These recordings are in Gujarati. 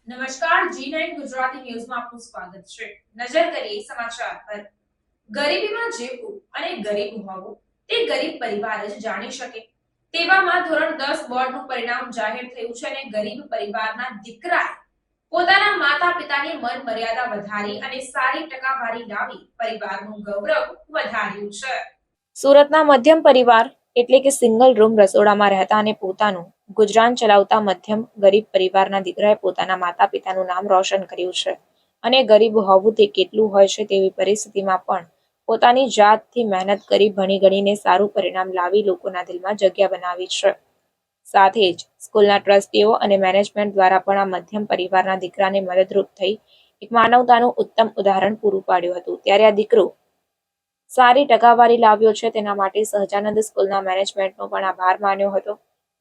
નમસ્કાર G9 ગુજરાતી ન્યૂઝમાં આપનું સ્વાગત છે। નજર કરીએ સમાચાર પર। ગરીબીમાં જીવવું અને ગરીબ હોવું તે ગરીબ પરિવાર જ જાણી શકે। તેવામાં ધોરણ 10 બોર્ડનું પરિણામ જાહેર થયું છે અને ગરીબ પરિવારના દીકરાએ પોતાના માતા-પિતાની મન મર્યાદા વધારી અને સારી ટકાવારી લાવી પરિવારનું ગૌરવ વધાર્યું છે। સુરતના મધ્યમ પરિવાર એટલે કે સિંગલ રૂમ રસોડામાં રહેતા અને પોતાનું ગુજરાન ચલાવતા મધ્યમ ગરીબ પરિવારના દીકરાએ પોતાના માતા પિતાનું નામ રોશન કર્યું છે અને ગરીબ હોવું તે કેટલું હોય છે તેવી પરિસ્થિતિમાં પણ પોતાની જાતથી મહેનત કરી ભણી ગણીને સારું પરિણામ લાવી લોકોના દિલમાં જગ્યા બનાવી છે। સાથે જ સ્કૂલના ટ્રસ્ટીઓ અને મેનેજમેન્ટ દ્વારા પણ આ મધ્યમ પરિવારના દીકરાને મદદરૂપ થઈ એક માનવતાનું ઉત્તમ ઉદાહરણ પૂરું પાડ્યું હતું। ત્યારે આ દીકરો સારી ટકાવારી લાવ્યો છે તેના માટે સહજાનંદ સ્કૂલના મેનેજમેન્ટનો પણ આભાર માન્યો હતો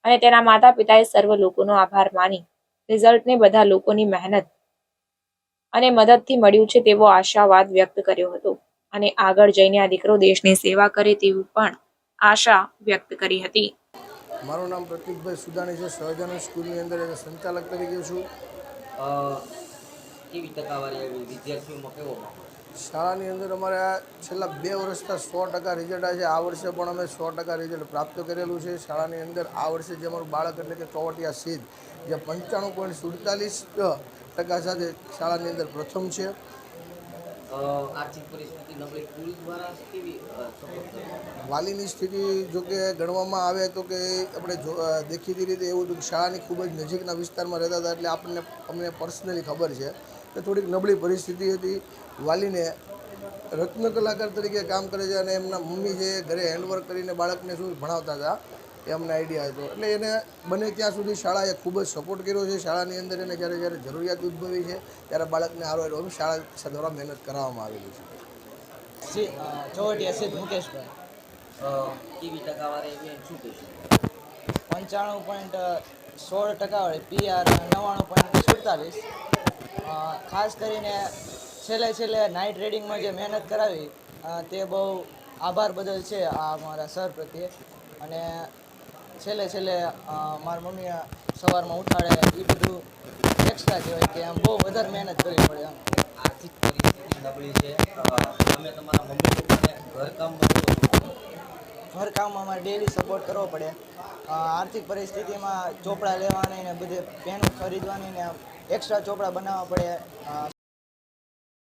અને તેના માતા પિતાએ સર્વ લોકોનો આભાર માની રિઝલ્ટને બધા લોકોની મહેનત અને મદદથી મળ્યું છે તેવો આશાવાદ વ્યક્ત કર્યો હતો અને આગળ જઈને આ દીકરો દેશની સેવા કરે તેવી પણ આશા વ્યક્ત કરી હતી। મારું નામ પ્રતિકભાઈ સુદાણી છે। સહજાનંદ સ્કૂલની અંદર એક સંચાલક તરીકે છું। કેવી ટકાવારી આવી વિદ્યાર્થીઓમાં કેવો માહોલ? શાળાની અંદર અમારે આ છેલ્લા 2 વર્ષથી 100% રિઝલ્ટ આવે છે। આ વર્ષે પણ અમે 100% રિઝલ્ટ પ્રાપ્ત કરેલું છે। શાળાની અંદર આ વર્ષે જે અમારું બાળક એટલે કે ચોવટિયા સિદ્ધ જે 95.47% સાથે શાળાની અંદર પ્રથમ છે। આર્થિક પરિસ્થિતિ નબળી સ્કૂલ દ્વારા કેવી સપોર્ટ કરે? વાલીની સ્થિતિ જો કે ગણવામાં આવે તો કે આપણે દેખીતી રીતે એવું હતું કે શાળાની ખૂબ જ નજીકના વિસ્તારમાં રહેતા હતા એટલે અમને પર્સનલી ખબર છે કે થોડીક નબળી પરિસ્થિતિ હતી। વાલીને રત્ન કલાકાર તરીકે કામ કરે છે અને એમના મમ્મી છે ઘરે હેન્ડવર્ક કરીને બાળકને શું ભણાવતા હતા એ અમને આઈડિયા હતો એટલે એને બને ત્યાં સુધી શાળાએ ખૂબ જ સપોર્ટ કર્યો છે। શાળાની અંદર એને જ્યારે જરૂરિયાત ઉદ્ભવી છે ત્યારે બાળકને આરો શાળા દ્વારા મહેનત કરાવવામાં આવેલી છે। ચોવટિયા સિદ્ધ મુકેશભાઈ કેવી ટકાવારી આવી અને શું કહેશો? 95.16 ટકાવાળી PR 99.47। ખાસ કરીને છેલ્લે નાઇટ રીડિંગમાં જે મહેનત કરાવી તે બહુ આભાર બદલ છે આ મારા સર પ્રત્યે। અને છેલ્લે મારા મમ્મીએ સવારમાં ઉઠાડે એ બધું એક્સ્ટ્રા કહેવાય કે આમ બહુ વધારે મહેનત કરવી પડે આમ। આર્થિક પરિસ્થિતિ નબળી છે, તમે તમારા મમ્મી પપ્પાને ઘરકામમાં કેવો સપોર્ટ કરો? ઘરકામમાં અમારે ડેલી સપોર્ટ કરવો પડે। આર્થિક પરિસ્થિતિમાં ચોપડા લેવાની ને બધે પેન ખરીદવાની ને એક્સ્ટ્રા ચોપડા બનાવવા પડે।